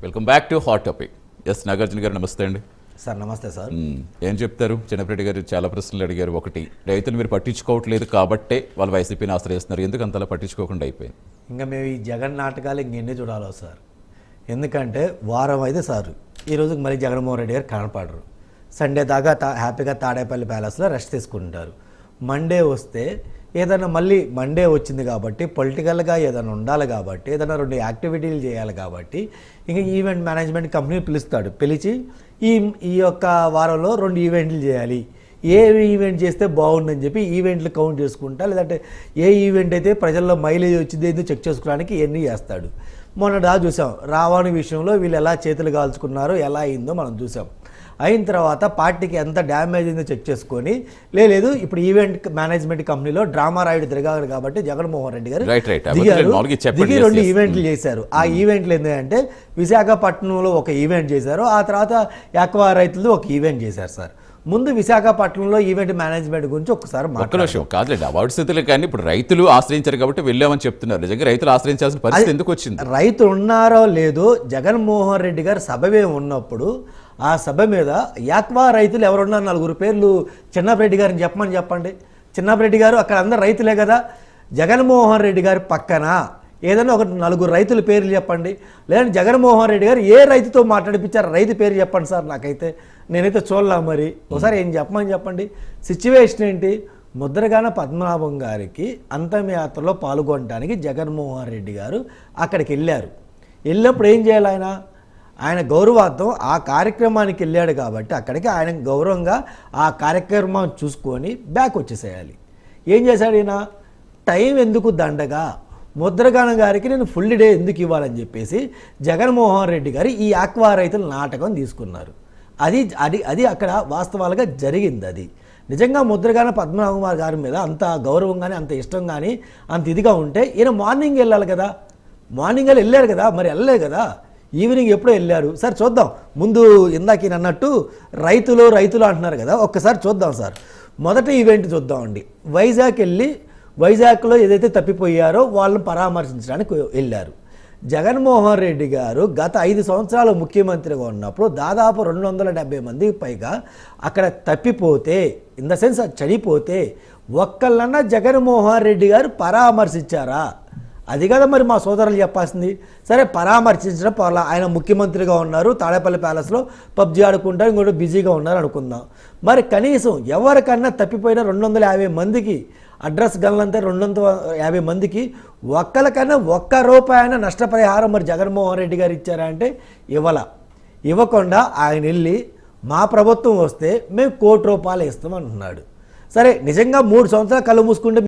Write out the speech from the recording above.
Welcome back to hot topic. Yes Nagarjuna garu నమస్తే అండి. Sir నమస్తే సార్. ఏం చెప్తారు? చిన్నప్పటి గారు చాలా ప్రశ్నలు అడిగారు. ఒకటి, రైతులు మీరు పట్టించుకోవట్లేదు కాబట్టే వాళ్ళు వైసీపీని ఆశ్రయిస్తున్నారు, ఎందుకు అంతలా పట్టించుకోకుండా అయిపోయింది? ఇంకా మేము ఈ జగన్ నాటకాలు ఇంకెన్ని చూడాలో సార్. ఎందుకంటే వారం అయితే సార్ ఈరోజు మళ్ళీ జగన్మోహన్ రెడ్డి గారు కనపడరు. సండే దాకా హ్యాపీగా తాడేపల్లి ప్యాలెస్లో రెస్ట్ తీసుకుంటారు. మండే వస్తే ఏదైనా మళ్ళీ మండే వచ్చింది కాబట్టి పొలిటికల్గా ఏదైనా ఉండాలి కాబట్టి ఏదైనా 2 యాక్టివిటీలు చేయాలి కాబట్టి ఇంకా ఈవెంట్ మేనేజ్మెంట్ కంపెనీ పిలుస్తాడు. పిలిచి ఈ యొక్క వారంలో 2 ఈవెంట్లు చేయాలి, ఏ ఈవెంట్ చేస్తే బాగుందని చెప్పి ఈవెంట్లు కౌంట్ చేసుకుంటా, లేదంటే ఏ ఈవెంట్ అయితే ప్రజల్లో మైలేజ్ వచ్చింది ఏదో చెక్ చేసుకోవడానికి ఇవన్నీ చేస్తాడు. మొన్న చూసాం రావణి విషయంలో వీళ్ళు ఎలా చేతులు కాల్చుకున్నారో ఎలా అయిందో మనం చూసాం. అయిన తర్వాత పార్టీకి ఎంత డ్యామేజ్ అయిందో చెక్ చేసుకొని లేదు ఇప్పుడు ఈవెంట్ మేనేజ్మెంట్ కంపెనీలో డ్రామా రాయుడు తిరగారు కాబట్టి జగన్మోహన్ రెడ్డి గారు దిగి 2 ఈవెంట్లు చేశారు. ఆ ఈవెంట్లు ఏంటంటే విశాఖపట్నంలో ఒక ఈవెంట్ చేశారు, ఆ తర్వాత యాక్వా రైతులు ఒక ఈవెంట్ చేశారు సార్. ముందు విశాఖపట్నంలో ఈవెంట్ మేనేజ్మెంట్ గురించి ఒకసారి విషయం కాదులేండి, అవార్డు స్థితులు కానీ ఇప్పుడు రైతులు ఆశ్రయించారు కాబట్టి వెళ్ళామని చెప్తున్నారు. నిజంగా రైతులు ఆశ్రయించాల్సిన పరిస్థితి ఎందుకు వచ్చింది? రైతు ఉన్నారో లేదో జగన్మోహన్ రెడ్డి గారు సభవే ఉన్నప్పుడు ఆ సభ మీద యాక్వా రైతులు ఎవరున్నారు 4 పేర్లు చిన్నపరెడ్డి గారిని చెప్పండి. చిన్నపరెడ్డి గారు అక్కడ అందరు రైతులే కదా. జగన్మోహన్ రెడ్డి గారి పక్కన ఏదైనా ఒక 4 రైతుల పేర్లు చెప్పండి, లేదంటే జగన్మోహన్ రెడ్డి గారు ఏ రైతుతో మాట్లాడిపించారు రైతు పేరు చెప్పండి సార్. నేనైతే చూడలా. మరి ఒకసారి ఏం చెప్పండి. సిచ్యువేషన్ ఏంటి? ముద్రగడ పద్మనాభం గారికి అంతమయాత్రలో పాల్గొనడానికి జగన్మోహన్ రెడ్డి గారు అక్కడికి వెళ్ళినప్పుడు ఏం చేయాలి? ఆయన గౌరవార్థం ఆ కార్యక్రమానికి వెళ్ళాడు కాబట్టి అక్కడికి ఆయన గౌరవంగా ఆ కార్యక్రమం చూసుకొని బ్యాక్ వచ్చేసేయాలి. ఏం చేశాడు ఈయన? టైం ఎందుకు దండగా, ముద్రగడ గారికి నేను ఫుల్ డే ఎందుకు ఇవ్వాలని చెప్పేసి జగన్మోహన్ రెడ్డి గారు ఈ ఆక్వా రైతుల నాటకం తీసుకున్నారు. అది అక్కడ వాస్తవాలుగా జరిగింది. అది నిజంగా ముద్రగడ పద్మనాభం గారి మీద అంత గౌరవం కానీ అంత ఇష్టం కానీ అంత ఇదిగా ఉంటే ఈయన మార్నింగ్ వెళ్ళాలి కదా. మార్నింగ్ వెళ్ళారు కదా, మరి వెళ్ళలేదు కదా. ఈవినింగ్ ఎప్పుడో వెళ్ళారు సార్. చూద్దాం ముందు ఇందాక ఈయన అన్నట్టు రైతులు అంటున్నారు కదా, ఒక్కసారి చూద్దాం సార్. మొదటి ఈవెంట్ చూద్దామండి. వైజాగ్లో ఏదైతే తప్పిపోయారో వాళ్ళని పరామర్శించడానికి వెళ్ళారు. జగన్మోహన్ రెడ్డి గారు గత 5 సంవత్సరాలు ముఖ్యమంత్రిగా ఉన్నప్పుడు దాదాపు 270 మందికి పైగా అక్కడ తప్పిపోతే, ఇన్ ద సెన్స్ చనిపోతే ఒక్కళ్ళన్నా జగన్మోహన్ రెడ్డి గారు పరామర్శించారా? అది కదా మరి మా సోదరులు చెప్పాల్సింది. సరే పరామర్శించడం పర్లా, ఆయన ముఖ్యమంత్రిగా ఉన్నారు, తాడేపల్లి ప్యాలెస్లో పబ్జీ ఆడుకుంటారు, ఇంకోటి బిజీగా ఉన్నారు అనుకుందాం. మరి కనీసం ఎవరికన్నా తప్పిపోయిన 250 మందికి అడ్రస్ గన్లంతా 250 మందికి ఒక్కరికన్నా ₹1 నష్టపరిహారం మరి జగన్మోహన్ రెడ్డి గారు ఇచ్చారా అంటే ఇవ్వకుండా ఆయన వెళ్ళి మా ప్రభుత్వం వస్తే మేము ₹1 కోటి ఇస్తామంటున్నాడు. సరే నిజంగా 3 సంవత్సరాలు కళ్ళు మూసుకుంటే